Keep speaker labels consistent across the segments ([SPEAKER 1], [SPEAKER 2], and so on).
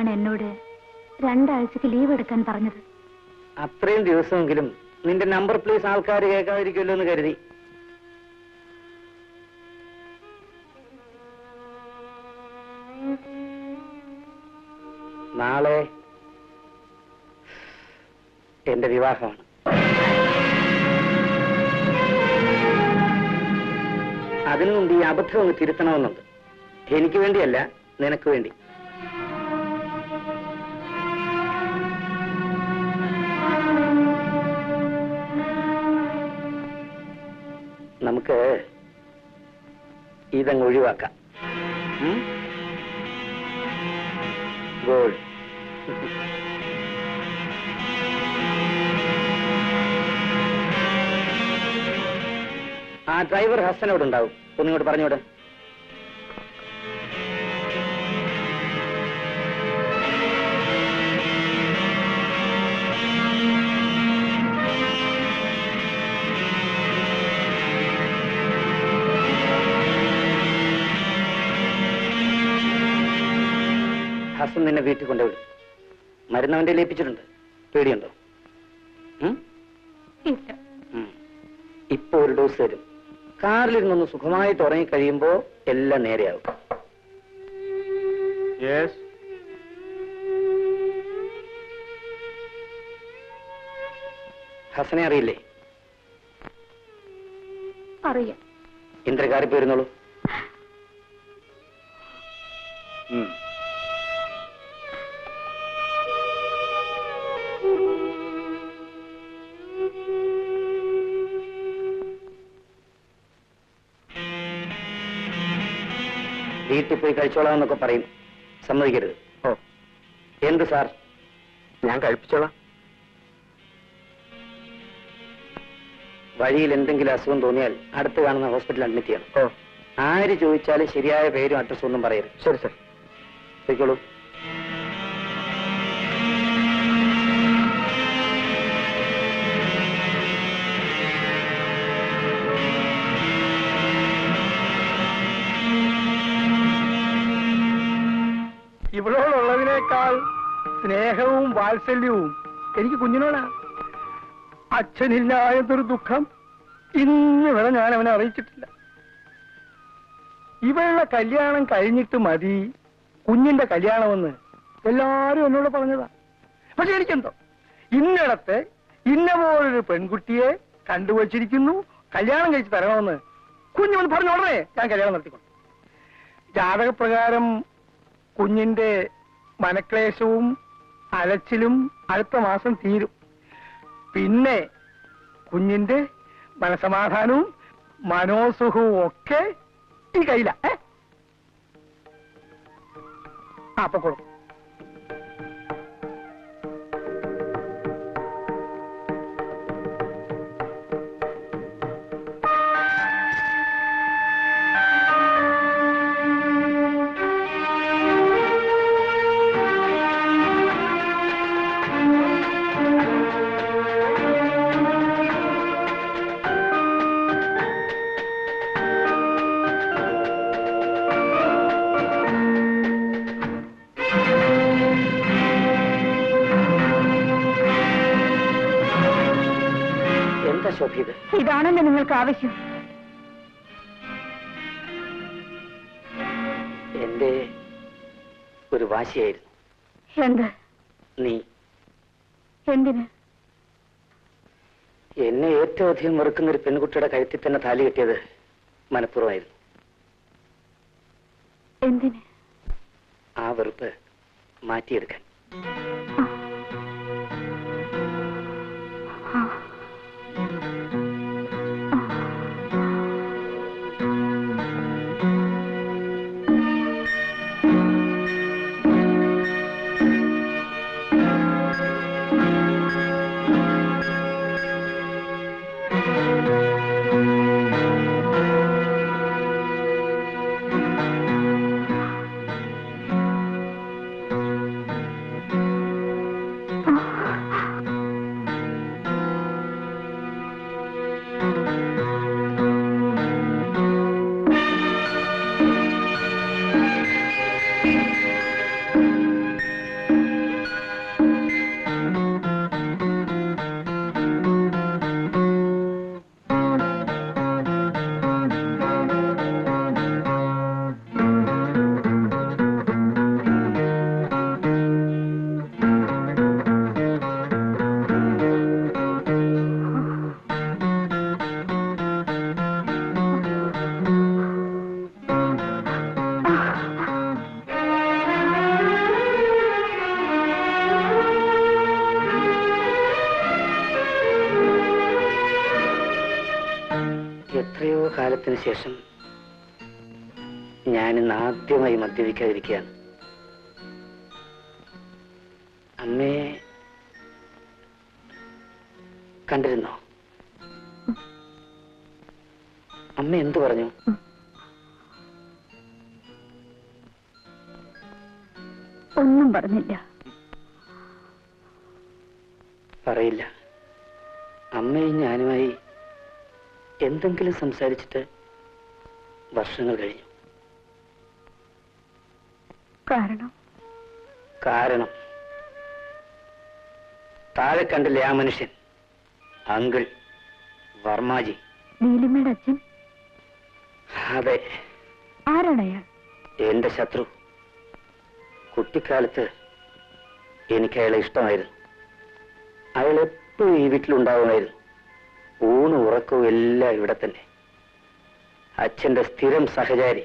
[SPEAKER 1] എന്നോട് 2 ആഴ്ചക്ക് ലീവ് എടുക്കാൻ പറഞ്ഞത്.
[SPEAKER 2] അത്രയും ദിവസമെങ്കിലും നിന്റെ നമ്പർ പ്ലീസ് ആൾക്കാർ കേൾക്കാതിരിക്കുമല്ലോ എന്ന് കരുതി. നാളെ എന്റെ വിവാഹമാണ്. അതിനു മുമ്പ് ഈ അബദ്ധം ഒന്ന് തിരുത്തണമെന്നുണ്ട്. എനിക്ക് വേണ്ടിയല്ല, നിനക്ക് വേണ്ടി. നമുക്ക് ഇതങ്ങ് ഒഴിവാക്കാം. ഗോൾ. ആ ഡ്രൈവർ ഹസനോടുണ്ടാവും, ഒന്നിങ്ങോട്ട് പറഞ്ഞോട്. ഹസൻ നിന്നെ വീട്ടിൽ കൊണ്ടുവിടും. മരുന്ന് അവന്റെ ലയിപ്പിച്ചിട്ടുണ്ട്. പേടിയുണ്ടോ? ഇപ്പൊ ഒരു ഡോസ് തരും. കാറിലിരുന്നൊന്ന് സുഖമായിട്ട് ഉറങ്ങിക്കഴിയുമ്പോ എല്ലാം നേരെയാവും. ഹസനെ അറിയില്ലേ?
[SPEAKER 1] അറിയാം.
[SPEAKER 2] ഇന്ദ്രകാരി പോയിരുന്നോളൂ. വീട്ടിൽ പോയി കഴിച്ചോളാം പറയും. സമ്മതിക്കരുത്. ഓ, എന്ത് സാർ? ഞാൻ കഴിപ്പിച്ചോളാം. വഴിയിൽ എന്തെങ്കിലും അസുഖം തോന്നിയാൽ അടുത്ത് കാണുന്ന ഹോസ്പിറ്റലിൽ അഡ്മിറ്റ് ചെയ്യണം. ഓ, ആര് ചോദിച്ചാലും ശരിയായ പേരും അഡ്രസ്സും ഒന്നും പറയരുത്. ശരി സർ. പോയിക്കോളൂ.
[SPEAKER 3] ഇവളോടുള്ളതിനേക്കാൾ സ്നേഹവും വാത്സല്യവും എനിക്ക് കുഞ്ഞിനോടാ. അച്ഛനില്ലായതൊരു ദുഃഖം ഇന്ന് വരെ ഞാൻ അവനെ അറിയിച്ചിട്ടില്ല. ഇവളുടെ കല്യാണം കഴിഞ്ഞിട്ട് മതി കുഞ്ഞിന്റെ കല്യാണമെന്ന് എല്ലാരും എന്നോട് പറഞ്ഞതാ. പക്ഷെ എനിക്കെന്തോ ഇന്നിടത്ത് ഇന്ന പോലൊരു പെൺകുട്ടിയെ കണ്ടുവച്ചിരിക്കുന്നു, കല്യാണം കഴിച്ച് തരണമെന്ന് കുഞ്ഞുമെന്ന് പറഞ്ഞ ഉടനെ ഞാൻ കല്യാണം നടത്തിക്കൊണ്ടു. ജാതകപ്രകാരം കുഞ്ഞിന്റെ മനക്ലേശവും അലച്ചിലും അടുത്ത മാസം തീരും. പിന്നെ കുഞ്ഞിന്റെ മനസമാധാനവും മനോസുഖവും ഒക്കെ ഈ കയ്യില. അപ്പൊ കൊടുക്കും.
[SPEAKER 1] ഇതാണല്ലോ നിങ്ങൾക്ക് ആവശ്യം.
[SPEAKER 2] എന്റെ ഒരു വാശിയായിരുന്നു.
[SPEAKER 1] എന്ത്?
[SPEAKER 2] നീ
[SPEAKER 1] എന്തിന്?
[SPEAKER 2] എന്നെ ഏറ്റവും അധികം വെറുക്കുന്ന ഒരു പെൺകുട്ടിയുടെ കഴുത്തിൽ തന്നെ താലി കെട്ടിയത് മനഃപൂർവ്വമായിരുന്നു.
[SPEAKER 1] എന്തിന്?
[SPEAKER 2] ആ വെറുപ്പ് മാറ്റിയെടുക്കാൻ. കാലത്തിന് ശേഷം ഞാനിന്ന് ആദ്യമായി മദ്യപിക്കാതിരിക്കുകയാണ്. അമ്മയെ കണ്ടിരുന്നോ? അമ്മ എന്തു പറഞ്ഞു?
[SPEAKER 1] ഒന്നും പറഞ്ഞില്ല.
[SPEAKER 2] പറയില്ല. അമ്മയും ഞാനുമായി എന്തെങ്കിലും സംസാരിച്ചിട്ട് വർഷങ്ങൾ കഴിഞ്ഞു. കാരണം താഴെ കണ്ടില്ലേ ആ മനുഷ്യൻ, അങ്കിൾ വർമാജി.
[SPEAKER 1] നീലിമയുടെ അച്ഛൻ?
[SPEAKER 2] അതെ.
[SPEAKER 1] ആരാണ് അയാൾ?
[SPEAKER 2] എന്റെ ശത്രു. കുട്ടിക്കാലത്ത് എനിക്ക് അയാളെ ഇഷ്ടമായിരുന്നു. അയാൾ എപ്പോഴും ഈ വീട്ടിലുണ്ടാവുമായിരുന്നു. ഊണും ഉറക്കവും എല്ലാം ഇവിടെ തന്നെ. അച്ഛന്റെ സ്ഥിരം സഹചാരി,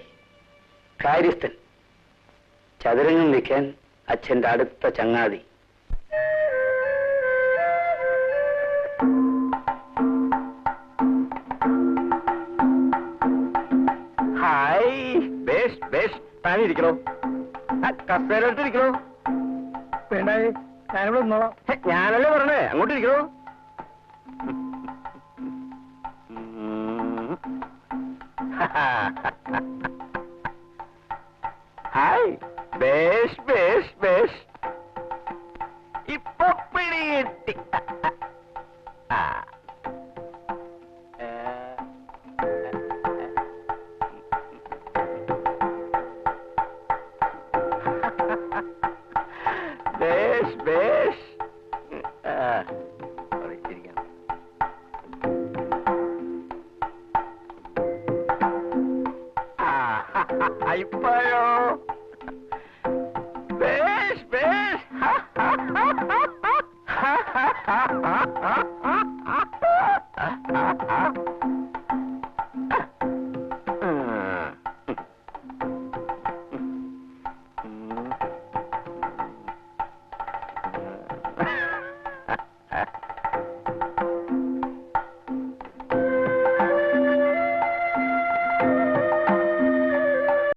[SPEAKER 2] കാര്യസ്ഥൻ, ചതുരംഗം വെക്കാൻ അച്ഛന്റെ അടുത്ത ചങ്ങാതി.
[SPEAKER 3] ഹായ്, ബേഷ് ബേഷ്. താനിരിക്കണോ? കസേരട്ടിരിക്കണോ? വേണ്ടായി, ഞാനിവിടെ നിന്നോളാം. ഞാനല്ലേ പറഞ്ഞേ, അങ്ങോട്ടിരിക്കണോ? ഹായ്, ബേഷ് ബേഷ് ബേഷ്. ഇപ്പൊ പിടികിട്ടി.